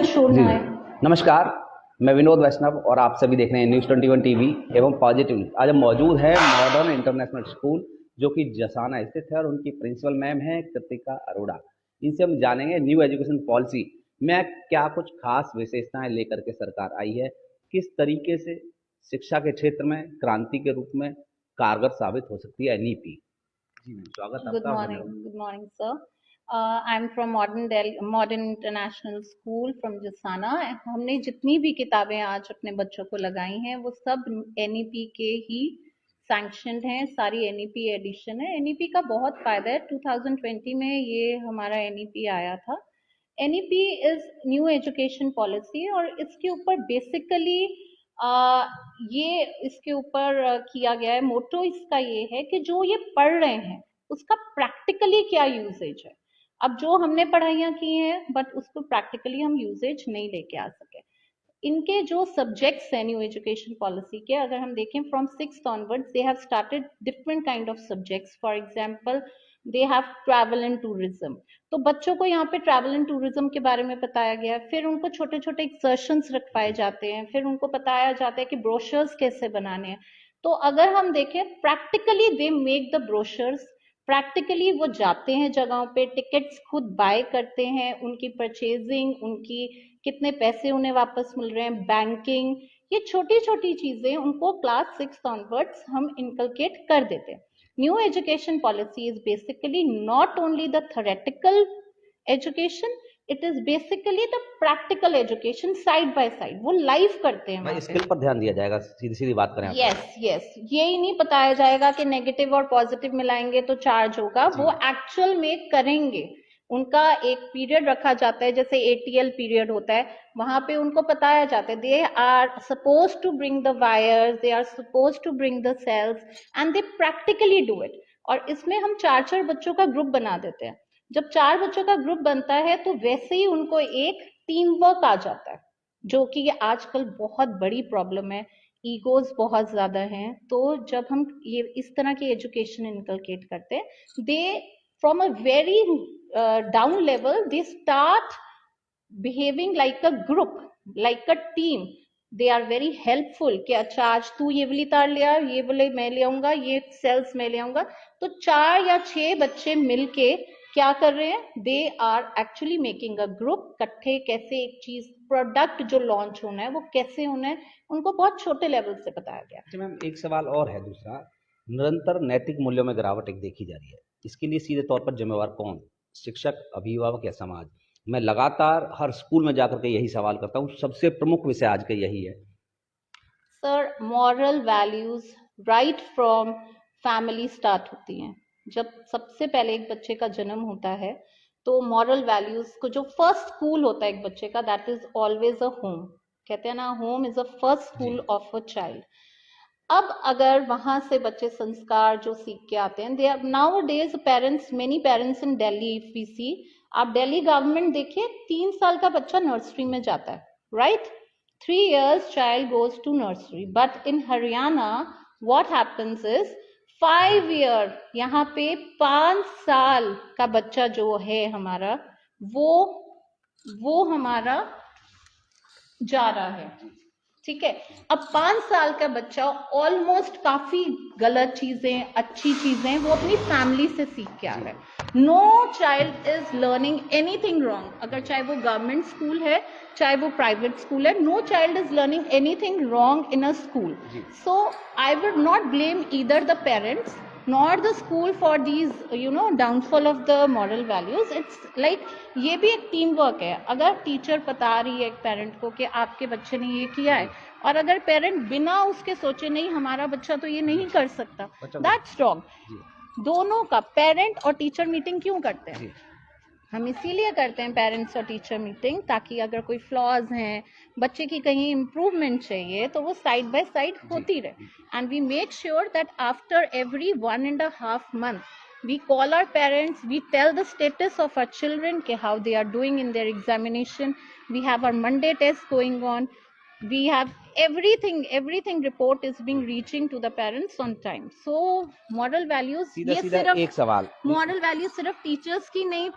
शोर जी ना जी आए। नमस्कार। मैं विनोद वैष्णव और आप सभी देख रहे हैं न्यूज़ 21 टीवी एवं पॉजिटिव न्यूज। आज हम मौजूद है मॉडर्न इंटरनेशनल स्कूल जो कि जसाना स्थित है और उनकी प्रिंसिपल मैम है कृतिका अरोड़ा। इनसे हम जानेंगे न्यू एजुकेशन पॉलिसी में क्या कुछ खास विशेषताएं लेकर के सरकार आई है, किस तरीके से शिक्षा के क्षेत्र में क्रांति के रूप में कारगर साबित हो सकती है एनईपी। जी मैम, स्वागत Good आपका और morning. धन्यवाद। Good morning, sir. I'm from Modern International School from Jasana. हमने जितनी भी किताबें आज अपने बच्चों को लगाई हैं वो सब NEP के ही सैंक्शनड हैं, सारी NEP एडिशन है। NEP का बहुत फायदा है। 2020 में ये हमारा NEP आया था। NEP is new education policy और इसके ऊपर बेसिकली ये इसके ऊपर किया गया है। मोटो इसका ये है कि जो ये पढ़ रहे हैं उसका प्रैक्टिकली क्या यूजेज है। अब जो हमने पढ़ाइयाँ की हैं बट उसको प्रैक्टिकली हम यूजेज नहीं लेके आ सके। इनके जो सब्जेक्ट्स हैं न्यू एजुकेशन पॉलिसी के, अगर हम देखें from 6th onwards they have started different kind of subjects. For example they have travel and tourism, तो बच्चों को यहाँ पे ट्रैवल एंड टूरिज्म के बारे में बताया गया। फिर उनको छोटे छोटे एक्सर्शंस रखवाए जाते हैं, फिर उनको बताया जाता है कि ब्रोशर्स कैसे बनाने हैं। तो अगर हम देखें practically they make the brochures, practically वो जाते हैं जगहों पे, टिकट्स खुद बाय करते हैं, उनकी परचेजिंग, उनकी कितने पैसे उन्हें वापस मिल रहे हैं, बैंकिंग, ये छोटी छोटी चीजें उनको क्लास 6 ऑनवर्ड्स हम इनकलकेट कर देते हैं। New education policy is basically not only the theoretical education, it is basically the practical education side by side, वो लाइव करते हैं भाई वहां पे। स्किल पर ध्यान दिया जाएगा, सीधी सीधी बात करें आप यस यस, यही नहीं बताया जाएगा कि नेगेटिव और पॉजिटिव मिलाएंगे तो चार्ज होगा, जी। वो एक्चुअल में करेंगे। उनका एक पीरियड रखा जाता है, जैसे ATL पीरियड होता है, वहां पे उनको बताया जाता है they are suppose to bring the wires, they are suppose to bring the cells and they practically do it. और इसमें हम 4 बच्चों का ग्रुप बना देते हैं। जब 4 बच्चों का ग्रुप बनता है तो वैसे ही उनको एक टीम वर्क आ जाता है, जो कि आजकल बहुत बड़ी प्रॉब्लम है। ईगोज बहुत ज्यादा हैं, तो जब हम ये इस तरह की एजुकेशन इनकलकेट करते हैं, they from a very down level they start behaving like a group, like a team. They are very helpful कि अच्छा आज तू ये वाली तार ले आ, ये वाले मैं ले आऊंगा, ये सेल्स मैं ले आऊंगा। तो 4 या 6 बच्चे मिलके क्या कर रहे हैं, they are actually making a group. इकट्ठे कैसे एक चीज प्रोडक्ट जो लॉन्च होना है वो कैसे होना है, उनको बहुत छोटे लेवल से बताया गया। अच्छा मैम, एक सवाल और है दूसरा। निरंतर नैतिक मूल्यों में गिरावट एक देखी जा रही है, इसके लिए सीधे तौर पर जिम्मेवार कौन? शिक्षक, अभिभावक या समाज? मैं लगातार हर स्कूल में जाकर के यही सवाल करता हूँ, सबसे प्रमुख विषय आज का यही है। Sir moral values right from family start होती हैं। जब सबसे पहले एक बच्चे का जन्म होता है तो मॉरल वैल्यूज को, जो फर्स्ट स्कूल होता है एक बच्चे का, that is always a home. कहते हैं ना, होम इज अ फर्स्ट जी। School of a child. अब अगर वहां से बच्चे संस्कार जो सीख के आते हैं, they are nowadays parents, many parents in Delhi, if we see, आप दिल्ली गवर्नमेंट देखिए, 3 साल का बच्चा नर्सरी में जाता है, right? 3 years child goes to nursery, but in Haryana what happens is 5 year, यहाँ पे 5 साल का बच्चा जो है हमारा, वो हमारा जा रहा है। ठीक है, अब 5 साल का बच्चा ऑलमोस्ट काफी गलत चीजें, अच्छी चीजें वो अपनी फैमिली से सीख के आ रहा है। No child is learning anything wrong, अगर चाहे वो गवर्नमेंट स्कूल है चाहे वो प्राइवेट स्कूल है, no child is learning anything wrong in a school. So I would not blame either the parents nor the school for these downfall of the moral values. It's like ये भी एक team work है। अगर teacher बता रही है एक parent को कि आपके बच्चे ने ये किया है, और अगर पेरेंट बिना उसके सोचे नहीं हमारा बच्चा तो ये नहीं कर सकता, दैट्स रॉन्ग। दोनों का, पेरेंट और टीचर मीटिंग क्यों करते हैं? हम इसीलिए करते हैं पेरेंट्स और टीचर मीटिंग, ताकि अगर कोई फ्लॉज हैं, बच्चे की कहीं इम्प्रूवमेंट चाहिए, तो वो साइड बाय साइड होती रहे। And we make sure that after every 1.5 month we call our parents, we tell the status of our children, how they are doing in their examination. We have our Monday test going on. we have everything report is being reaching to the parents on time. So moral values, सीधा ये सीधा सिर्फ एक सवाल, moral value सिर्फ teachers की नहीं,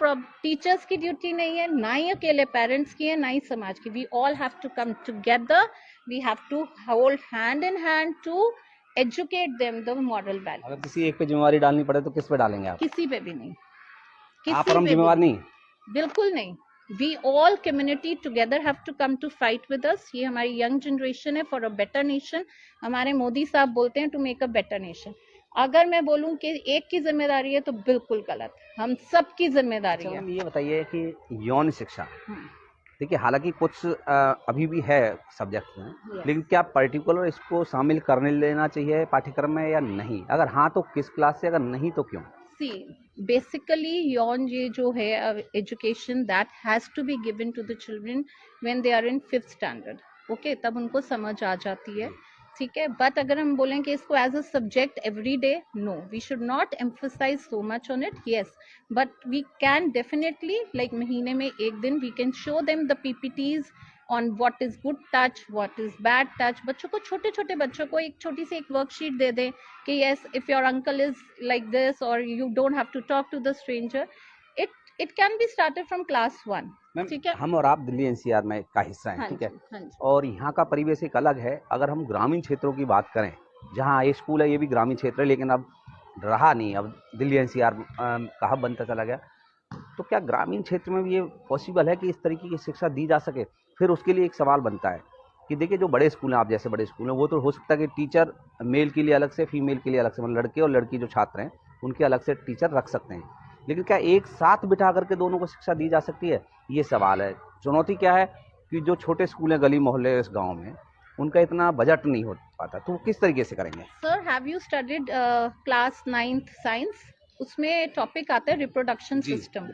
teachers की ड्यूटी नहीं है, ना ही अकेले पेरेंट्स की है, ना ही समाज की. We all have to come together, we have to hold hand in hand to educate them the moral value. अगर किसी एक पे जिम्मेवारी डालनी पड़े तो किस पे डालेंगे आप? किसी पे भी नहीं, आप किसी और हम पे भी जिम्मेवार नहीं, नहीं? बिल्कुल नहीं. We all community together have to come to fight with us. ये हमारी यंग जनरेशन है फॉर अ बेटर नेशन. हमारे मोदी साहब बोलते हैं to make a better nation. अगर मैं बोलूं कि एक की जिम्मेदारी है तो बिल्कुल गलत. हम सबकी जिम्मेदारी अच्छा है. मैम, ये बताइए कि यौन शिक्षा, हम्म, देखिए हालांकि कुछ अभी भी है सब्जेक्ट में, yes. लेकिन क्या पर्टिकुलर इसको शामिल करने लेना चाहिए पाठ्यक्रम में या नहीं? अगर हाँ तो किस क्लास से, अगर नहीं तो क्यों? See, basically यौन ये जो है education that has to be given to the children when they are in 5th standard. Okay, तब उनको समझ आ जाती है, ठीक है. बट अगर हम बोलें कि इसको as a subject every day, no, we should not emphasise so much on it. Yes, but we can definitely like महीने में एक दिन we can show them the PPTs on what is good touch, what is bad touch. बच्चों को, छोटे छोटे बच्चों को एक छोटी सी एक वर्कशीट दे दें कि yes, if your uncle is like this or you don't have to talk to the stranger. It can be started from class 1. Ma'am ठीक है. हम और आप दिल्ली एनसीआर में का हिस्सा हैं, हाँ ठीक है, जी, हाँ जी. और यहाँ का परिवेश एक अलग है. अगर हम ग्रामीण क्षेत्रों की बात करें, जहाँ ये स्कूल है ये भी ग्रामीण क्षेत्र है, लेकिन अब रहा नहीं, अब दिल्ली एनसीआर का हब बनता चला गया. तो क्या ग्रामीण क्षेत्र में भी ये पॉसिबल है कि इस तरीके की शिक्षा दी जा सके? फिर उसके लिए एक सवाल बनता है कि देखिए जो बड़े स्कूल हैं, आप जैसे बड़े स्कूल हैं, वो तो हो सकता है कि टीचर मेल के लिए अलग से, फीमेल के लिए अलग से, मतलब लड़के और लड़की जो छात्र हैं उनके अलग से टीचर रख सकते हैं, लेकिन क्या एक साथ बिठा करके दोनों को शिक्षा दी जा सकती है? ये सवाल है. चुनौती क्या है कि जो छोटे स्कूल हैं गली मोहल्ले इस गाँव में, उनका इतना बजट नहीं हो पाता, तो वो किस तरीके से करेंगे? Sir, have you studied class 9th science? उसमें टॉपिक आता है रिप्रोडक्शन सिस्टम.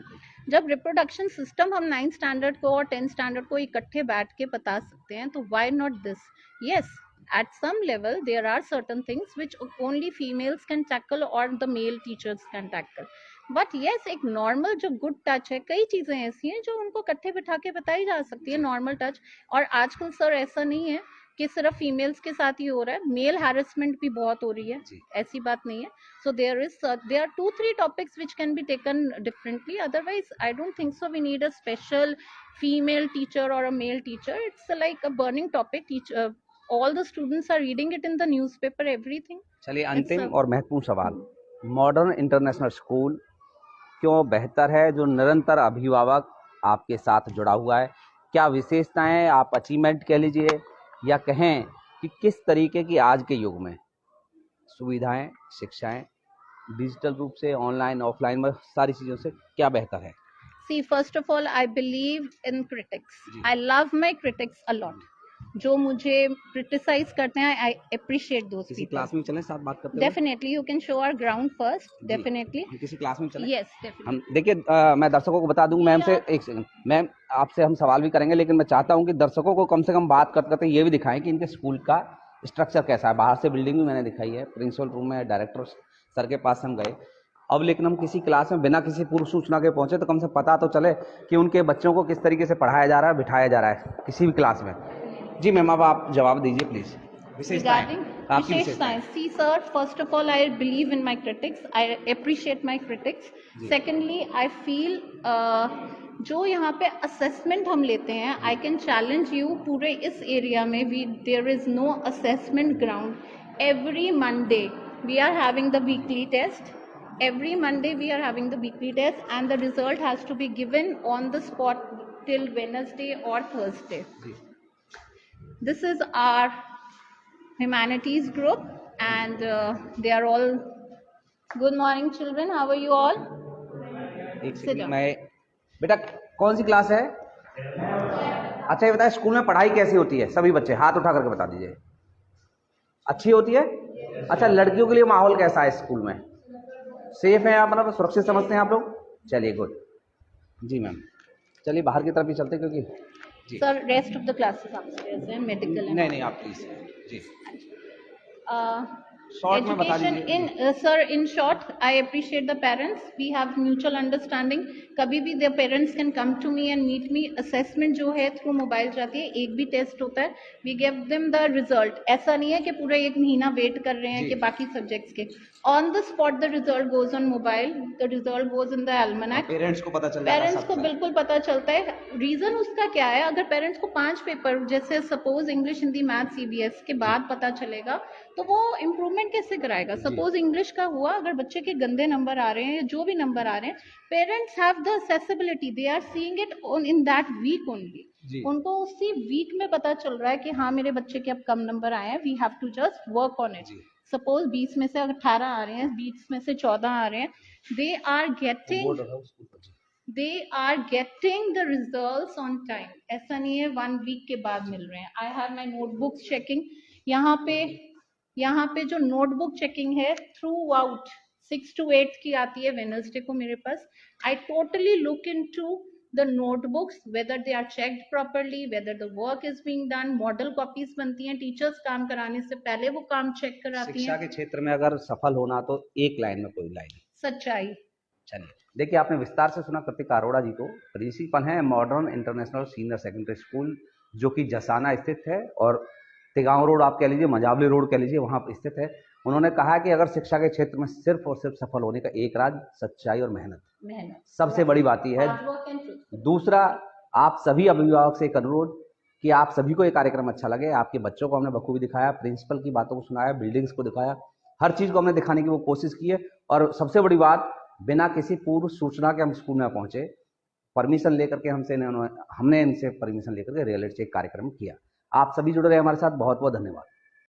जब रिप्रोडक्शन सिस्टम हम 9th स्टैंडर्ड को और 10th स्टैंडर्ड को इकट्ठे बैठ के बता सकते हैं, तो why not this? Yes, at some level there are certain things which only females can tackle or the male teachers can tackle. But yes, एक नॉर्मल जो गुड टच है, कई चीजें ऐसी हैं जो उनको इकट्ठे बिठा के बताई जा सकती है, नॉर्मल टच. और आजकल सर ऐसा नहीं है कि सिर्फ फीमेल्स के साथ ही हो रहा है, मेल हैरेसमेंट भी बहुत हो रही है, ऐसी बात नहीं है. So there are 2-3 topics which can be taken differently. Otherwise, I don't think so. We need a special female teacher or a male teacher. It's like a burning topic. All the students are reading it in the newspaper, everything. चलिए अंतिम और महत्वपूर्ण सवाल, modern international school क्यों बेहतर है, जो निरंतर अभिभावक आपके साथ जुड़ा हुआ है? क्या विशेषताएं, आप अचीवमेंट कह लीजिए या कहें कि किस तरीके की आज के युग में सुविधाएं, शिक्षाएं, डिजिटल रूप से, ऑनलाइन ऑफलाइन में सारी चीज़ों से क्या बेहतर है? See, first of all, I believe in critics. I love my critics a lot. जो मुझे क्रिटिसाइज करते हैं, आई अप्रिशिएट दोस किसी पीपल. क्लास में चलें साथ बात करते हैं? Definitely you can show our ground first. Definitely हम किसी क्लास में चलें? Yes, definitely. हम देखिए, मैं दर्शकों को बता दूं, मैम से एक सेकंड, मैम आपसे हम सवाल भी करेंगे, लेकिन मैं चाहता हूं कि दर्शकों को कम से कम बात करते करते ये भी दिखाएं कि इनके स्कूल का स्ट्रक्चर कैसा है. बाहर से बिल्डिंग भी मैंने दिखाई है, प्रिंसिपल रूम में, डायरेक्टर सर के पास हम गए. अब लेकिन हम किसी क्लास में बिना किसी पूर्व सूचना के पहुंचे तो कम से पता तो चले कि उनके बच्चों को किस तरीके से पढ़ाया जा रहा है, बिठाया जा रहा है किसी भी क्लास में. जी मैम, अब आप जवाब दीजिए प्लीज. Regarding विशेषताएं, see sir, first of all, I believe in my critics. I appreciate my critics. Secondly, I feel जो यहाँ पे assessment हम लेते हैं, I can challenge you. पूरे इस एरिया में there is no assessment ground. Every Monday we are having the weekly test. Every Monday we are having the weekly test, and the result has to be given on the spot till Wednesday or Thursday. This is our humanities group, and they are all good morning children. How are you all? एक second, मैं बेटा कौन सी class है? अच्छा ये बताए, school में पढ़ाई कैसी होती है? सभी बच्चे हाथ उठा करके बता दीजिए. अच्छी होती है? अच्छा, लड़कियों के लिए माहौल कैसा है स्कूल में? सेफ है आप, मतलब सुरक्षित समझते हैं आप लोग? चलिए गुड. जी मैम, चलिए बाहर की तरफ ही चलते, क्योंकि sir rest of the classes upstairs हैं, मेडिकल. नहीं आप प्लीज. जी शॉर्ट में बता Education दीजिए। sir, in short, I appreciate the parents. We have mutual understanding. कभी भी the parents can come to me and meet me. Assessment जो है through mobile जाती है, एक भी टेस्ट होता है, we give them the result. ऐसा नहीं है कि पूरा एक महीना वेट कर रहे हैं कि बाकी सब्जेक्ट्स के, on the spot the result goes on mobile, the result goes in the almanac. Parents को पता चल जाएगा, पेरेंट्स को बिल्कुल पता चलता है। रीजन उसका क्या है, अगर पेरेंट्स को 5 पेपर जैसे suppose English, Hindi, math, CBS के बाद पता चलेगा तो वो इम्प्रूवमेंट कैसे कराएगा। सपोज इंग्लिश का हुआ, अगर बच्चे के गंदे नंबर आ रहे हैं, जो भी नंबर आ रहे हैं, parents have the accessibility, they are seeing it in that week only. उनको उसी वीक में पता चल रहा है कि हाँ मेरे बच्चे के अब कम नंबर आए हैं, we have to just work on it. Suppose 20 में से अगर 18 आ रहे हैं, 20 में से 14 आ रहे हैं, they are getting the results on time। ऐसा नहीं है 1 वीक के बाद मिल रहे हैं। I have my notebooks checking। यहाँ पे जो नोटबुक चेकिंग है थ्रू आउट 6 to 8 की आती है वेडनेसडे को मेरे पास। I totally look into the notebooks whether they are checked properly, whether the work is being done। Model copies बनती हैं, टीचर्स काम कराने से पहले वो काम चेक कराती हैं। शिक्षा के क्षेत्र में अगर सफल होना तो एक लाइन में कोई लाइन सच्चाई। चलिए, देखिए आपने विस्तार से सुना कृतिका अरोड़ा जी को। प्रिंसिपल हैं modern international senior secondary school जो कि जसाना स्थित है और तिगांव रोड आप कह लीजिए, मजावली रोड कह लीजिए, वहाँ स्थित है। उन्होंने कहा कि अगर शिक्षा के क्षेत्र में सिर्फ और सिर्फ सफल होने का एक राज सच्चाई और मेहनत सबसे बड़ी बात यह है। दूसरा, आप सभी अभिभावक से एक अनुरोध कि आप सभी को ये कार्यक्रम अच्छा लगे। आपके बच्चों को हमने बखूबी दिखाया, प्रिंसिपल की बातों को सुनाया, बिल्डिंग्स को दिखाया, हर चीज़ को हमने दिखाने की वो कोशिश की है। और सबसे बड़ी बात, बिना किसी पूर्व सूचना के हम स्कूल में पहुंचे, परमिशन लेकर के हमने इनसे परमिशन लेकर के रियलिटी चेक कार्यक्रम किया। आप सभी जुड़े रहे हमारे साथ, बहुत बहुत धन्यवाद।